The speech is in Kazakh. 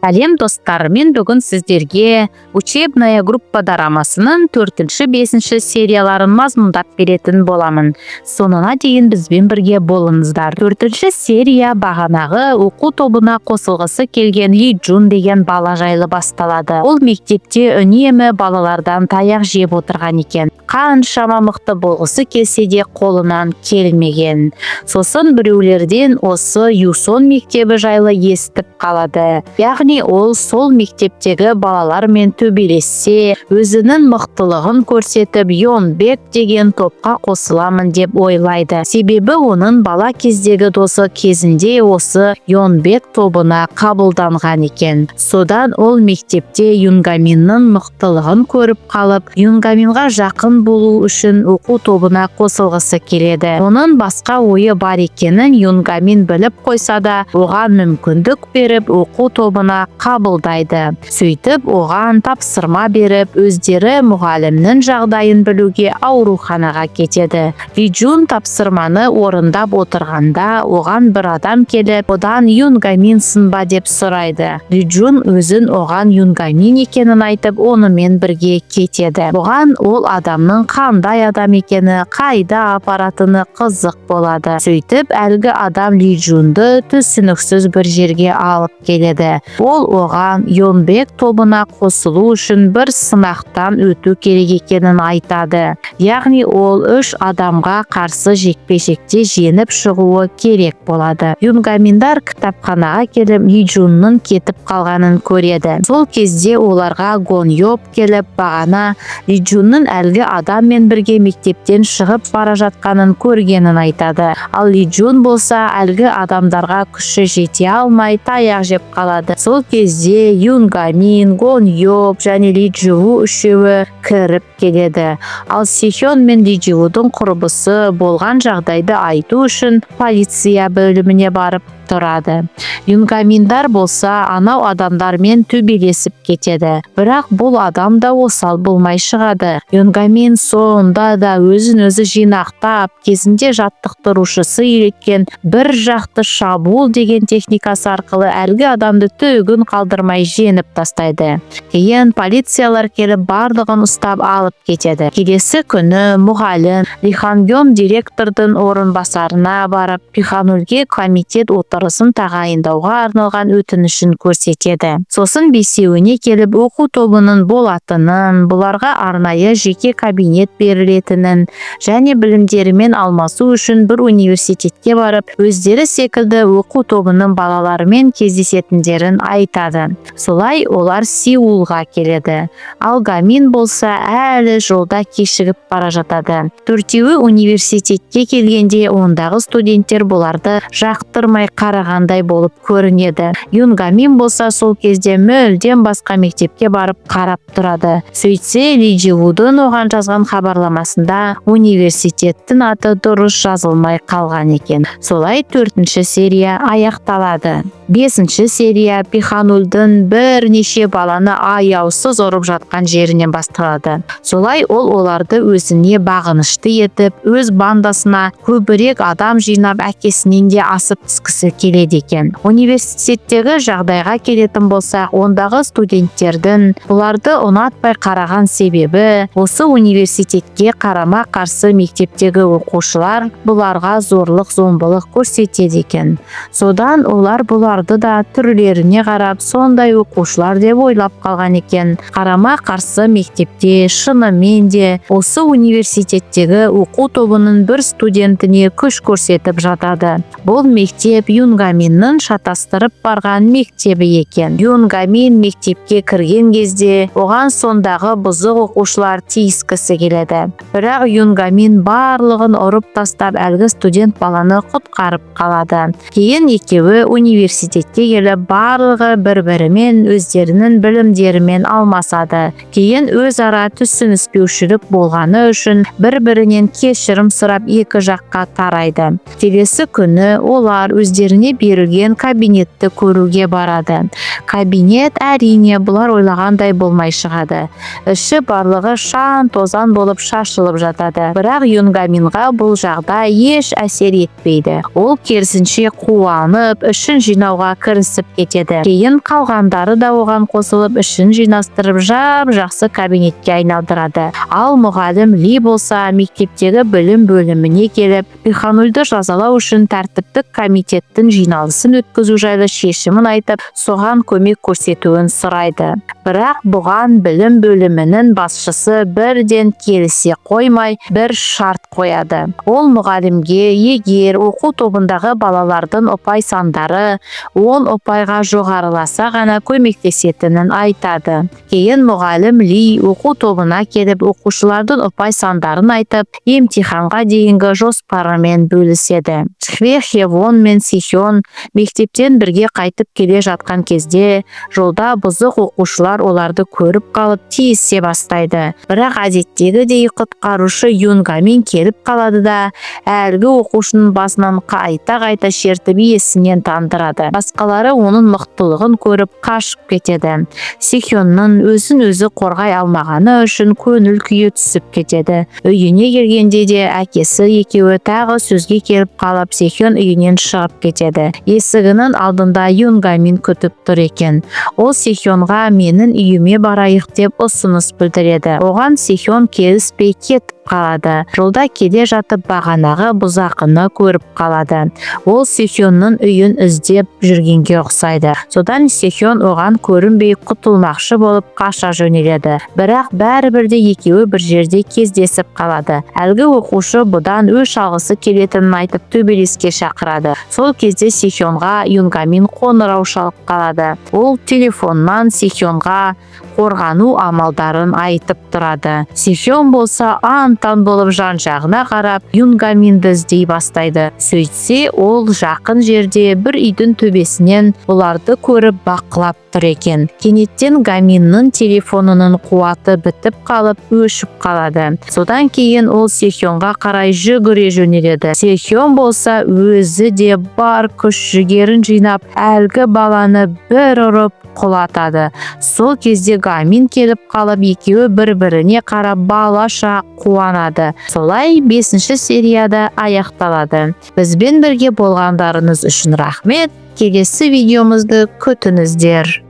Сәлем достар, мен бүгін сіздерге учебная группа дорамасының 4-5 серияларын мазмұндап беретін боламын. Сонына дейін бізбен бірге болыңыздар. 4 серия бағанағы оқу тобына қосылғысы келген Ли Джун деген бала жайлы басталады. Ол мектепте үнемі балалардан таяқ жеп отырған екен. Қаншама мықты болғысы келсе де қолынан келмеген. Сосын біреулерден осы Юсон мектебі жайлы естіп қалады. Яғни ол сол мектептегі балалармен төбелессе, өзінің мықтылығын көрсетіп Йонбек деген топқа қосыламын деп ойлайды. Себебі оның бала кездегі досы кезінде осы Йонбек тобына қабылданған екен. Содан ол мектепте Юнгаминнің мықтылығын көріп қалып, Юнгаминға жақын болу үшін оқу тобына қосылғысы келеді. Оның басқа ойы бар екенін Юнгамин біліп қойса да, оған мүмкіндік беріп оқу тобына қабылдайды. Сөйтіп, оған тапсырма беріп, өздері мұғалімнің жағдайын білуге ауруханаға кетеді. Ли Джун тапсырманы орындап отырғанда, оған бір адам келіп, одан Юнгамин сынба деп сұрайды. Ли Джун өзін оған Юнгамин екенін айтып, онымен бірге кетеді. Оған ол адамның қандай адам екені, қайда апаратыны қызық болады. Сөйтіп, әлгі адам Ли Джунды түсініксіз бір жерге алып келеді. Ол оған Йонбек тобына қосылу үшін бір сынақтан өту керек екенін айтады. Яғни ол 3 адамға қарсы жекпе-жекте жеңіп шығуы керек болады. Юнгаминдар кітапханаға келіп Ли Джунның кетіп қалғанын көреді. Сол кезде оларға Гоньёп келіп, бағана Ли Джунның әлгі адаммен бірге мектептен шығып бара жатқанын көргенін айтады. Ал Ли Джун болса, әлгі адамдарға күші жете алмай таяқ жеп қалады. Сол кезде Юнгамин, Гоньёп және Ли Джу үшеуі кіріп келеді. Ал Сихён мен Ли Джудың құрбысы болған жағдайды айту үшін полиция бөліміне барып тұрады. Юнгаминдар болса, анау адамдармен төбелесіп кетеді. Бірақ бұл адам да осал болмай шығады. Юнгамин соңында да өзін-өзі жинақтап, кезінде жаттықтырушысы үйреткен бір жақты шабуыл деген техникасы арқылы әлгі адамды төгін қалдырмай жеңіп тастайды. Кейін полициялар келіп барлығын ұстап алып кетеді. Келесі күні мұғалім Ли Хангён директордың орынбасарына барып, Пиханульге комитет отырысын тағайындауға арналған өтінішін көрсетеді. Сосын бесеуіне келіп оқу тобының болатынын, бұларға арнайы жеке кабинет берілетінін және білімдерімен алмасу үшін бір университетке барып, өздері секілді оқу тобының балаларымен кездесетіндерін айтады. Солай олар Сеулға келеді. Ал Гамин болса, әлі жолда кешігіп бара жатады. Төртеуі университетке келгенде, ондағы студенттер бұларды жақтырмай қарағандай болып көрінеді. Юнгамин болса, сол кезде мүлдем басқа мектепке барып қарап тұрады. Сөйтсе, Ли Джудың оған жазған хабарламасында университеттің аты дұрыс жазылмай қалған екен. Солай 4 серия аяқталады. 5 серия Пиханульдің бірнеше баланы аяусыз ұрып жатқан жерінен басталады. Солай ол оларды өзіне бағынышты етіп, өз бандасына көбірек адам жинап, әкесінен де асып түскісі келеді екен. Университеттегі жағдайға келетін болсақ, ондағы студенттердің бұларды ұнатпай қараған себебі, осы университетке қарама қарсы мектептегі оқушылар бұларға зорлық-зомбылық көрсетеді екен. Содан олар бұларды да түрлеріне қарап, сондай оқушылар деп ойлап қалған екен. Қарама қарсы мектепте шынымен де осы университеттегі оқу тобының бір студентіне күш көрсетіп жатады. Бұл мектеп Юнгаминнің шатастырып барған мектебі екен. Юнгамин мектепке кірген кезде, оған сондағы бұзық оқушылар тиіскісі келеді. Бірақ Юнгамин барлығын ұрып тастап, әлгі студент баланы құтқарып қалады. Кейін екеуі университетке келіп, барлығы бір-бірімен өздерінің білімдерімен алмасады. Кейін өзара түсіністік түсініспеушілік болғаны үшін бір-бірінен кешірім сұрап екі жаққа тарайды. Келесі күні олар өздеріне берілген кабинетті көруге барады. Кабинет әрине бұлар ойлағандай болмай шығады. Іші барлығы шаң тозан болып шашылып жатады. Бірақ Юнгаминға бұл жағдай еш әсер етпейді. Ол керісінше қуанып, ішін жинауға кірісіп кетеді. Кейін қалғандары да оған қосылып, ішін жинастырып жақсы кабинетке айналдырады. Ал мұғалім Ли болса, мектептегі білім бөліміне келіп, Иханулды жазалау үшін тәртіптік комитеттің жиналысын өткізу жайлы шешімін айтып, соған көмек көрсетуін сұрайды. Бірақ бұған білім бөлімінің басшысы бірден келісе қоймай, бір шарт қояды. Ол мұғалімге егер оқу тобындағы балалардың ұпай сандары 10 ұпайға жоғарыласа ғана көмектесетінін айтады. Кейін мұғалім Ли оқу тобына келіп, оқушылардың ұпай сандарын айтып, емтиханға дейінгі жоспарымен бөліседі. Хве Хевон мен Сихён мектептен бірге қайтып келе жатқан кезде, жолда бұзық оқушылар оларды көріп қалып тиісе бастайды. Бірақ әдеттегідей құтқарушы Юнгамин келіп қалады да, әлгі оқушының басынан қайта шертіп есінен тандырады. Басқалары оның мықтылығын көріп қашып кетеді. Сихённың өзін-өзі қорғай алмағаны үшін көңіл күйі түсіп кетеді. Үйіне келгенде де әкесі екеуі тағы сөзге келіп қалып, Сихён үйінен шығып кетеді. Есігінің алдында Юнгамин күтіп тұр екен. Ол Сихёнға менің үйіме барайық деп ұсыныс білдіреді. Оған Сихён келіспей кетіп қалады. Жолда келе жатып бағанағы бұзақыны көріп қалады. Ол Сихённың үйін іздеп жүргенге ұқсайды. Содан Сихён оған көрінбей құтылмақшы болып қаша жөнеледі. Бірақ бәрібірде екеуі бір жерде кездесіп қалады. Әлгі оқушы бұдан өш алғысы келетінін айтып төбелеске шақырады. Сол кезде Сихёнға Юнгамин қоңырау шалып қалады. Ол телефоннан Сихёнға қорғану амалдарын айтып тұрады. Сихён болса антан болып жан-жағына қарап, Юнгаминді іздей бастайды. Сөйтсе, ол жақын жерде бір үйдің төбесінен оларды көріп бақылап тұр екен. Кенеттен Гаминнің телефонының қуаты бітіп қалып, өшіп қалады. Содан кейін ол Сихёнға қарай жүгіре жөнеледі. Сихён болса өзі де бар күш-жігерін жинап, әлгі баланы бір ұрып құлатады. Сол кезде Гамин келіп қалып, екеуі бір-біріне қарап балаша қуанады. Солай 5-ші серияда аяқталады. Бізбен бірге болғандарыңыз үшін рахмет. Келесі видеомызды күтіңіздер.